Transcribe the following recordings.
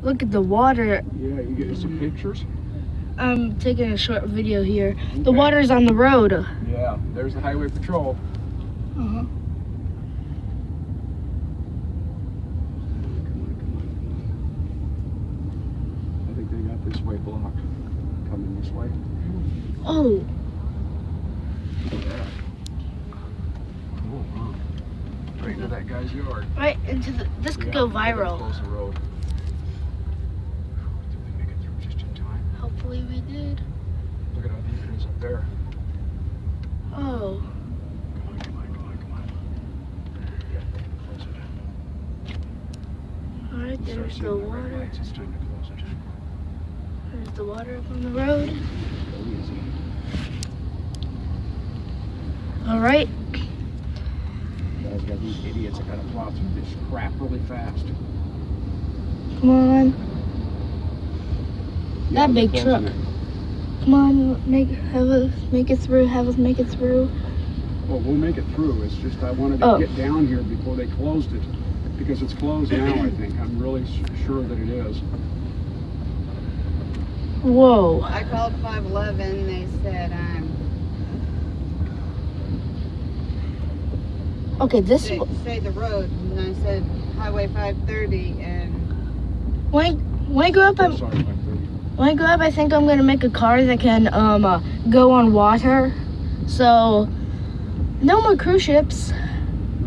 Look at the water. Yeah, you get some pictures? I'm taking a short video here. Okay. The water's on the road. Yeah, there's the highway patrol. Uh-huh. I think they got this way blocked. Coming this way. Oh, Yeah. Oh, wow. Right into that guy's yard. right into the. This could Yeah, go we gotta viral. Close the road. Did we make it through just in time? Hopefully we did. Look at how deep it is up there. Oh. Come on, come on, come on, come on. Yeah, close it. All right, Start there's seeing the red water. lights. It's time to close it. There's the water up on the road. Go easy. All right. Guys got these idiots that gotta plow through this crap really fast. Come on. Yeah, That they're big closing truck. it. Come on, have us make it through. Have us make it through. Well, we'll make it through. It's just I wanted to get down here before they closed it. Because it's closed now, I think. I'm really sure that it is. Whoa. I called 511. They said Okay, this. say the road, and I said Highway 530, and When I grow up, Sorry, 530. when I grow up, I think I'm gonna make a car that can go on water. So no more cruise ships. No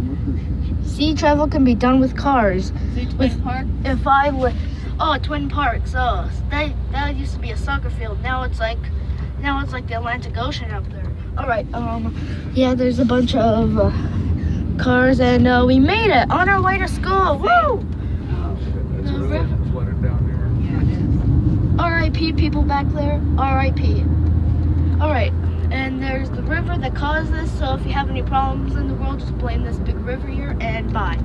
more cruise ships. Sea travel can be done with cars. see Twin Park. If I would, Twin Parks. Oh, that used to be a soccer field. Now it's like the Atlantic Ocean up there. All right. Yeah, there's a bunch of cars, and we made it on our way to school. Woo! Oh, That's really flooded down there. yeah, it is. R.I.P. people back there. R.I.P. All right. And there's the river that caused this. So if you have any problems in the world, just blame this big river here. And bye.